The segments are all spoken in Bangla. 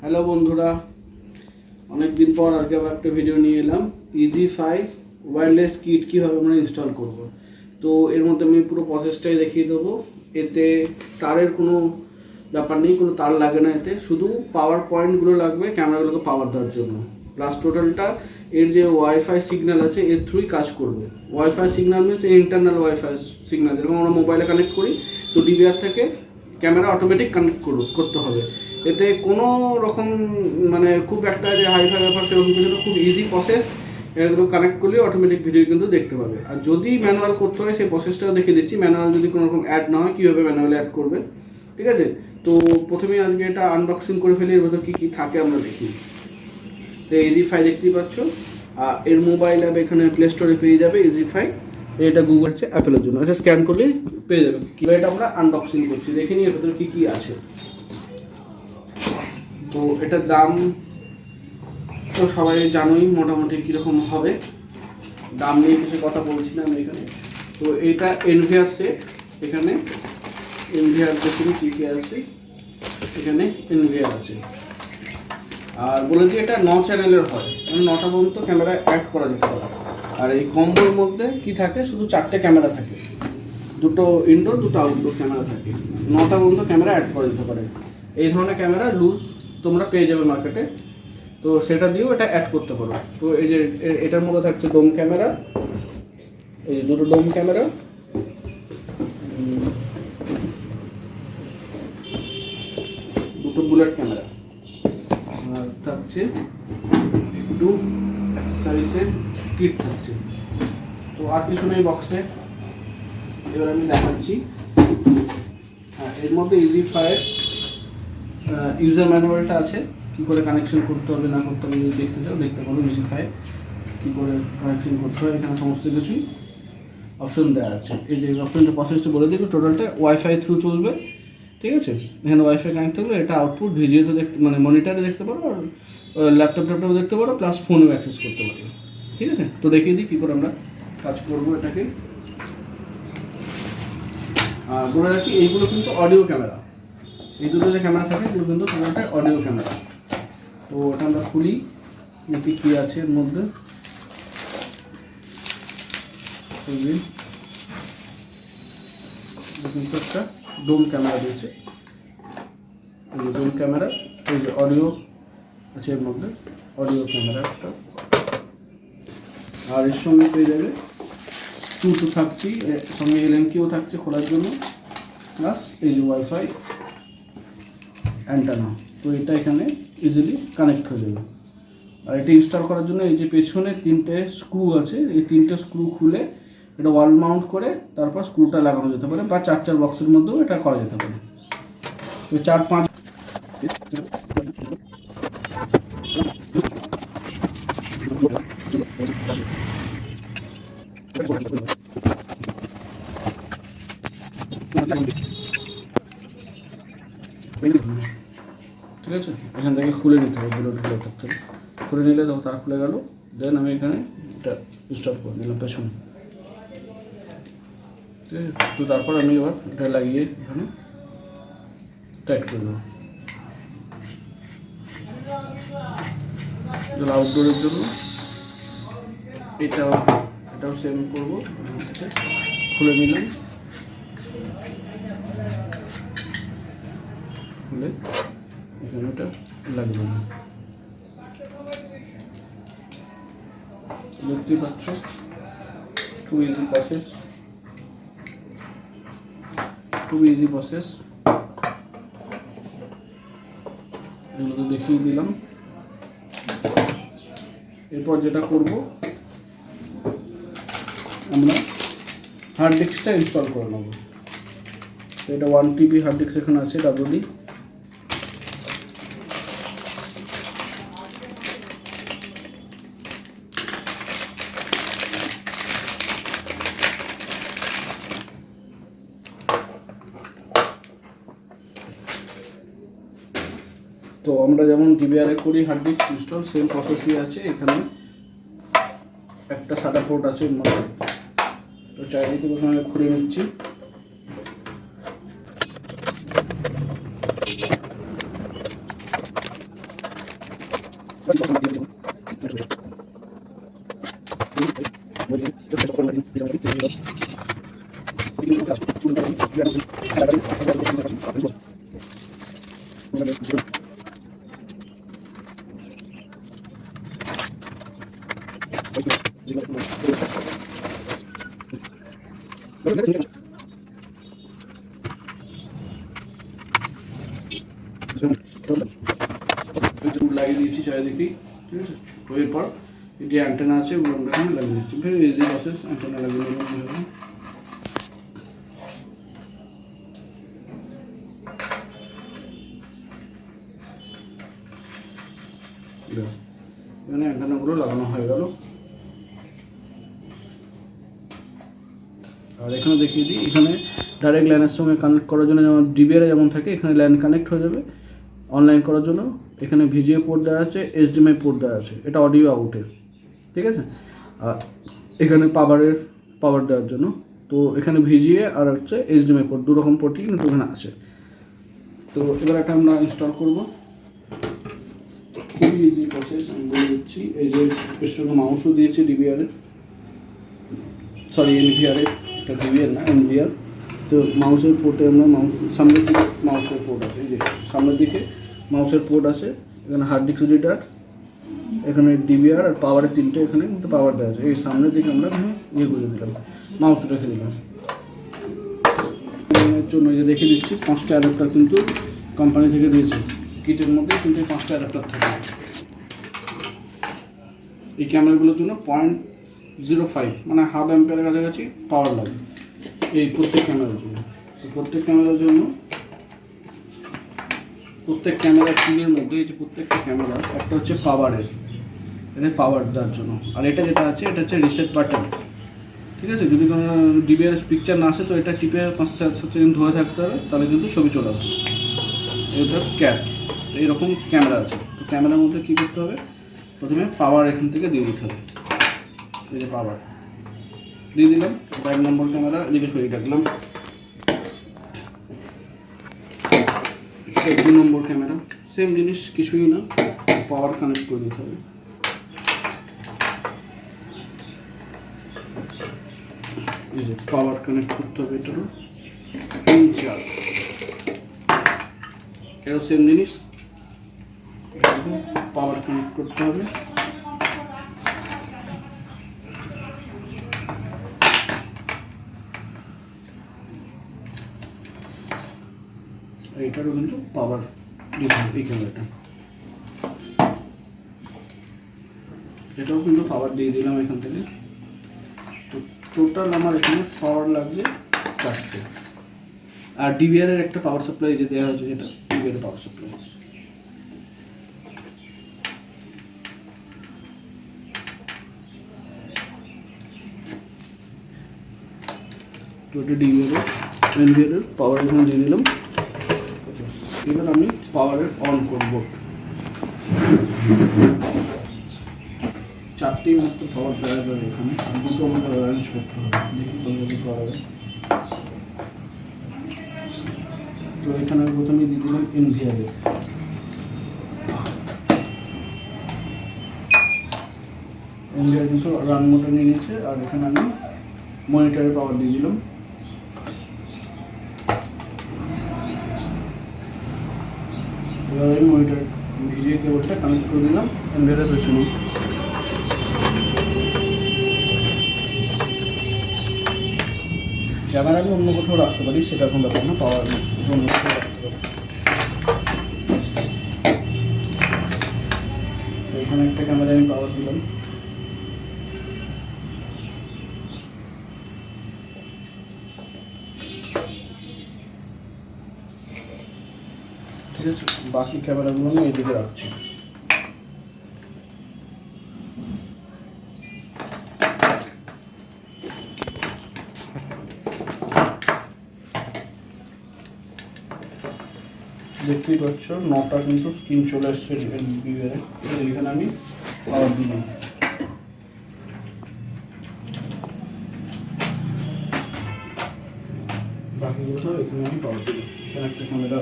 হ্যালো বন্ধুরা, অনেক দিন পর আজকে আবার একটা ভিডিও নিয়ে এলাম। EzyFi ওয়্যারলেস কিট কীভাবে আমরা ইনস্টল করব। তো এর মধ্যে আমি পুরো প্রসেসটাই দেখিয়ে দেবো। এতে তারের কোনো ব্যাপার নেই, কোনো তার লাগে না, এতে শুধু পাওয়ার পয়েন্টগুলো লাগবে ক্যামেরাগুলোকে পাওয়ার দেওয়ার জন্য। প্লাস টোটালটা এর যে ওয়াইফাই সিগন্যাল আছে এর থ্রুই কাজ করবে। Wifi signal means internal wifi signal, যেরকম আমরা মোবাইলে কানেক্ট করি, তো ডিভিআর থেকে ক্যামেরা অটোমেটিক কানেক্ট করতে হবে। এতে কোনো রকম খুব একটা যে হাইফাই ব্যাপার সেরকম কিছু না, খুব ইজি প্রসেস। এগুলো কানেক্ট করলে অটোমেটিক ভিডিও কিন্তু দেখতে পাবে। আর যদি ম্যানুয়াল করতে হয় সেই প্রসেসটাও দেখিয়ে দিচ্ছি। ম্যানুয়াল যদি কোনো রকম অ্যাড না হয় কীভাবে ম্যানুয়ালি অ্যাড করবে, ঠিক আছে? তো প্রথমে আজকে এটা আনবক্সিং করে ফেলি, এর ভেতর কী কী থাকে আমরা দেখি। তো EzyFi দেখতেই পাচ্ছ, আর এর মোবাইল অ্যাপ এখানে প্লে স্টোরে পেয়ে যাবে EzyFi। এটা গুগল আছে অ্যাপেলের জন্য, এটা স্ক্যান করলেই পেয়ে যাবে। কীভাবে এটা আমরা আনবক্সিং করছি দেখে নিই এর ভেতরে কী কী আছে। তো এটার দাম তো সবাই জানোই মোটামুটি কীরকম হবে, দাম নিয়ে কিছু কথা বলছি না আমি এখানে। তো এইটা NVR সেট, এখানে NVR দেখুন কী কী আছে, এখানে NVR আছে। আর বলেছি এটা 9 চ্যানেলের হয়, মানে 9টা পর্যন্ত ক্যামেরা অ্যাড করা যেতে পারে। আর এই কম্বোর মধ্যে কি থাকে, শুধু 4টে ক্যামেরা থাকে, 2টো ইনডোর 2টো আউটডোর ক্যামেরা থাকে। 9টা পর্যন্ত ক্যামেরা অ্যাড করা যেতে পারে। এই ধরনের ক্যামেরা লুজ তোমরা পেয়ে যাবে মার্কেটে, তো সেটা দিয়েও এটা অ্যাড করতে পারো। তো এই যে এটার মধ্যে থাকছে ডোম ক্যামেরা, এই যে 2টো ডোম ক্যামেরা, 2টো বুলেট ক্যামেরা, আর থাকছে একটু অ্যাক্সেসরিজের কিট থাকছে। তো আর কিছু নেই বক্সে, এবার আমি দেখাচ্ছি। এর মধ্যে EzyFi ইউজার ম্যানুয়ালটা আছে, কী করে কানেকশন করতে হবে না করতে হবে যদি দেখতে চাও দেখতে পারো। EzyFi কী করে কানেকশন করতে হয় এখানে সমস্ত কিছুই অপশন দেওয়া আছে। এই যে অপশনটা প্রসেসটা বলে দিই, টোটালটা ওয়াইফাই থ্রু চলবে, ঠিক আছে? এখানে ওয়াইফাই কানেক্ট থাকলে এটা আউটপুট ভিডিওতে দেখতে মনিটরে দেখতে পারো, আর ল্যাপটপটাও দেখতে পারো, প্লাস ফোনেও অ্যাক্সেস করতে পারো, ঠিক আছে? তো দেখিয়ে দিই কী করে আমরা কাজ করবো এটাকে। বলে রাখি এইগুলো কিন্তু অডিও ক্যামেরা, এই দুটো যে ক্যামেরা থাকে এগুলো কিন্তু পুরোটাই অডিও ক্যামেরা। তো ওটা আমরা খুলি, দেখি কী আছে এর মধ্যে। কিন্তু একটা ডোম ক্যামেরা দিয়েছে, এই যে ডোম ক্যামেরা, এই যে অডিও আছে এর মধ্যে, অডিও ক্যামেরা একটা। আর এর সঙ্গে পেয়ে যাবে টু থাকছি, এর সঙ্গে LNQও থাকছে খোলার জন্য, প্লাস এই যে ওয়াইফাই অ্যান্টেনা। তো এটা এখানে ইজিলি কানেক্ট হয়ে যাবে। আর এটা ইনস্টল করার জন্য এই যে পেছনে 3টে স্ক্রু আছে, এই 3টে স্ক্রু খুলে এটা ওয়াল মাউন্ট করে তারপর স্ক্রুটা লাগানো যেতে পারে, বা 4 বক্সের মধ্যেও এটা করা যেতে পারে। তো 4-5 ঠিক আছে, এখান থেকে খুলে নিতে হবে, বুলেট থেকে খুলে নিলে তো তার খুলে গেল। দেন আমি এখানে এটা ইনস্টল করে নিলাম পেছনে, ঠিক আছে? তো তারপর আমি এবার এটা লাগিয়ে এখানে টাইট করে দেবো। আউটডোরের জন্য এটাও সেম করবো, খুলে নিলাম, খুলে এখানে ওটা লাগবে না। দেখতেই পাচ্ছ, খুব ইজি প্রসেস, এগুলো তো দেখিয়ে দিলাম। এরপর যেটা করব, আমরা হার্ড ডিস্কটা ইনস্টল করে নেব। এটা 1 TB হার্ড ডিস্ক এখানে আছে, WD। তো আমরা যেমন DVR-এ করি হার্ড ডিস্ক ইনস্টল, সেম প্রসেসই আছে। এখানে একটা সাদা পোর্ট আছে এর মধ্যে, তো চারিদিকে প্রথমে খুলে নিচ্ছি। লাগিয়ে দিয়েছি চারিদিকেই, ঠিক আছে। তো এরপর যে অ্যান্টেনা আছে ওগুলো আমরা এখানে লাগিয়ে দিচ্ছি, ভেরি ইজি প্রসেস। অ্যান্টেনা লাগিয়ে নিলাম, এখানে অ্যান্টেনাগুলো লাগানো হয়ে গেল। আর এখানে দেখিয়ে দিই, এখানে ডাইরেক্ট লাইনের সঙ্গে কানেক্ট করার জন্য যেমন ডিবিআর যেমন থাকে, এখানে লাইন কানেক্ট হয়ে যাবে। অনলাইন করার জন্য এখানে ভিজিএ পোর্ট দেওয়া আছে, এইচডিএমআই পোর্ট দেওয়া আছে, এটা অডিও আউটের, ঠিক আছে। আর এখানে পাওয়ার দেওয়ার জন্য তো এখানে ভিজিএ আর হচ্ছে এইচডিএমআই পোর্ট, দু রকম পোর্টই কিন্তু এখানে আছে। তো এবার একটা আমরা ইনস্টল করব, খুবই ইজি প্রসেস, আমি বলে দিচ্ছি। এই যে এর সঙ্গে মাউসও দিয়েছে ডিবিআরের, সরি এনভিআরের, এটা ডিবিআর না এনভিআর। তো মাউসের পোর্টে আমরা সামনের দিকে মাউসের পোর্ট আছে, এই যে সামনের দিকে মাউসের পোর্ট আছে। এখানে হার্ড ডিস্ক রিডার, এখানে ডিবিআর আর পাওয়ারের তিনটে এখানে কিন্তু পাওয়ার দেওয়া আছে। এই সামনের দিকে আমরা এখানে ইয়ে করে দিলাম, মাউস রেখে দিলাম। এর জন্য যে দেখে দিচ্ছি 5টা অ্যাডাপ্টার কিন্তু কোম্পানি থেকে দিয়েছে, কিটের মধ্যে কিন্তু 5টা অ্যাডাপ্টার থাকে। এই ক্যামেরাগুলোর জন্য 0.05 মানে হাফ অ্যাম্পিয়ারের কাছাকাছি পাওয়ার লাগে এই প্রত্যেক ক্যামেরার জন্য। তো প্রত্যেক ক্যামেরার জন্য প্রত্যেক ক্যামেরার পিনের মধ্যে এই যে প্রত্যেকটা ক্যামেরা একটা হচ্ছে পাওয়ারের, এটা পাওয়ার দেওয়ার জন্য। আর এটা যেটা আছে এটা হচ্ছে রিসেট বাটন, ঠিক আছে। যদি কোনো ডিবিআর পিকচার না আসে তো এটা টিপে 5-7 সেকেন্ড ধরে থাকতে হবে, তাহলে কিন্তু ছবি চলে আসবে। এটা ক্যাপ, এইরকম ক্যামেরা আছে। তো ক্যামেরার মধ্যে কী করতে হবে, প্রথমে পাওয়ার এখান থেকে দিয়ে দিতে হবে। এই যে পাওয়ার দিয়ে দিলাম, 1 নম্বর ক্যামেরা এদিকে সরিয়ে রাখলাম। 2 নম্বর ক্যামেরা সেম জিনিস, কিছুই না, পাওয়ার কানেক্ট করে দিতে হবে। এই যে পাওয়ার কানেক্ট করতে হবে, এটারও 3-4, এটাও সেম জিনিস, পাওয়ার কানেক্ট করতে হবে। এটারও কিন্তু পাওয়ার দিয়েছে, এই ক্যামেরাটা এটাও কিন্তু পাওয়ার দিয়ে দিলাম এখান থেকে। তো টোটাল আমার এখানে পাওয়ার লাগছে 4টে। আর ডিবিআরের একটা পাওয়ার সাপ্লাই যে দেওয়া হয়েছে, যেটা ডিবিআরের পাওয়ার সাপ্লাই। তো এটা ডিবিআরের এনভিআরের পাওয়ার এখানে দিয়ে দিলাম। এবার আমি পাওয়ারের অন করব। 4টি মাত্র পাওয়ার দেওয়া যাবে এখানে, দুটো আমাদের অ্যারেঞ্জ করতে হবে, দেখি কোনভাবে করা যায়। তো এখানে প্রথমে দিয়ে দিলাম এনভিআরের, এনভিআর কিন্তু রান মোডে নিয়ে নিচ্ছে। আর এখানে আমি মনিটরের পাওয়ার দিয়ে দিলাম। এবার আমি মনিটর ভিজিএ কেবলটা কানেক্ট করে দিলাম এনভিআরের পেছনে। ক্যামেরা আমি অন্য কোথাও রাখতে পারি, সেটা এখন ব্যাপার না, পাওয়ার অন্য কোথাও রাখতে পারি। তো এখানে একটা ক্যামেরা আমি পাওয়ার দিলাম। ঠিক আছে, বাকি ক্যামেরাগুলো আমি এদিকে রাখছি। দেখতেই পাচ্ছ 9টা কিন্তু স্ক্রিন চলে আসছে ডিবিআরে। এখানে আমি পাওয়ার দিলাম। বাকিগুলো সব এখানে আমি পাওয়ার দিলাম। এখানে একটা ক্যামেরা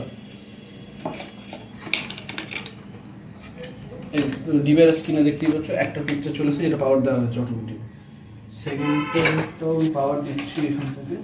ডিভিআর স্ক্রিনে দেখতেই পাচ্ছ একটা পিকচার চলেছে, এটা পাওয়ার দেওয়া হচ্ছে অটোমেটিক। সেকেন্ডটাও পাওয়ার দিচ্ছি এখান থেকে।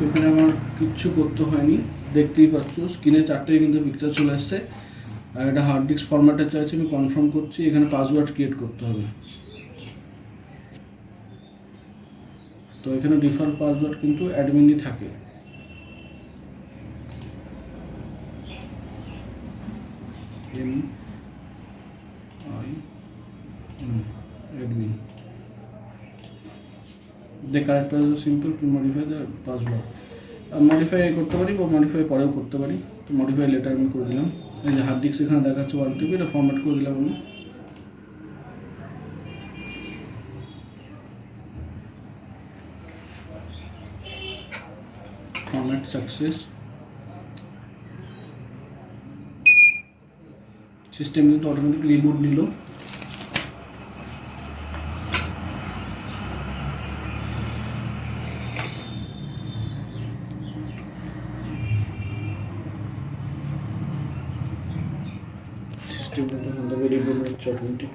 এখানে আমার কিচ্ছু করতে হয়নি, দেখতেই পাচ্ছ স্ক্রিনে 4টে কিন্তু পিকচার চলে আসছে। আর এটা হার্ড ডিস্ক ফরম্যাটে চাইছি, আমি কনফার্ম করছি। এখানে পাসওয়ার্ড ক্রিয়েট করতে হবে। তো এখানে ডিফল্ট পাসওয়ার্ড কিন্তু অ্যাডমিনই থাকে। admin. The correct password is simple to modify the password. Modify করতে পারি বা মডিফাই পরেও করতে পারি। তো মডিফাই লেটার আমি করে দিলাম। এই যে হার্ড ডিস্ক এখানে দেখাচ্ছে 1 TB, এটা ফরম্যাট করে দিলাম আমি। Format success. সিস্টেম কিন্তু অটোমেটিক রিবুট নিল। অটোমেটিক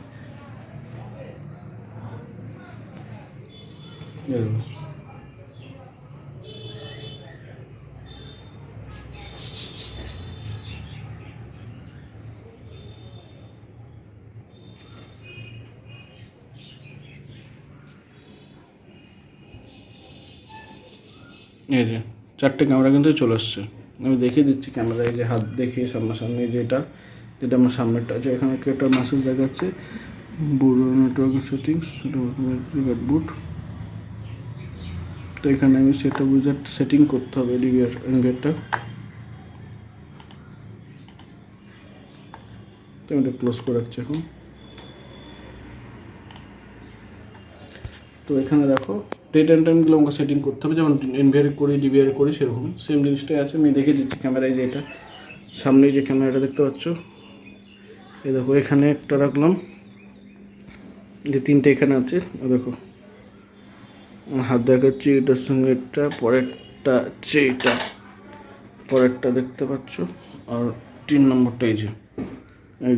এই যে 4টে ক্যামেরা কিন্তু চলে আসছে। আমি দেখিয়ে দিচ্ছি ক্যামেরায় যে হাত দেখিয়ে সামনাসামনি যেটা আমার সামনেরটা আছে। এখানে একটা মেসেজ দেখাচ্ছে বুট নেটওয়ার্ক সেটিংস, বুট। তো এখানে আমি সেটা উইজার্ড সেটিং করতে হবে এনভিআরটা। তো আমি এটা ক্লোজ করে রাখছি এখন। তো এখানে দেখো ডেট অ্যান্ড টাইমগুলো আমাকে সেটিং করতে হবে, যেমন এনভিআর করি ডিভিআর করি সেরকম সেম জিনিসটাই আছে। আমি দেখে দিচ্ছি ক্যামেরায় যে এটা সামনেই যে ক্যামেরাটা দেখতে পাচ্ছ, এই দেখো এখানে একটা রাখলাম, যে 3টে এখানে আছে। দেখো হাত দেখাচ্ছি, এটার সঙ্গে একটা, পরেরটা আছে এটা, পরেরটা দেখতে পাচ্ছ, আর 3 নম্বরটা এই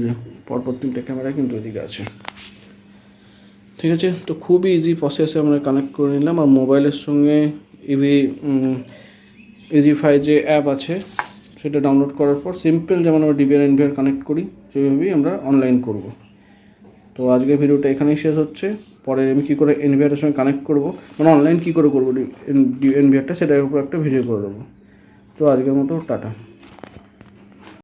যে পরপর 3টে ক্যামেরা কিন্তু এদিকে আছে। ঠিক আছে, তো খুবই ইজি প্রসেসে আমরা কানেক্ট করে নিলাম। আর মোবাইলের সঙ্গে EzyFi যে অ্যাপ আছে সেটা ডাউনলোড করার পর সিম্পল যেমন আমরা ডিভিআর এনভিআর কানেক্ট করি সেইভাবেই আমরা অনলাইন করব। তো আজকের ভিডিওটা এখানেই শেষ হচ্ছে। পরে আমি কী করে এনভিআরের সঙ্গে কানেক্ট করব, মানে অনলাইন কী করে করবো এনভিআরটা, সেটার উপর একটা ভিডিও করে দেবো। তো আজকের মতো টাটা।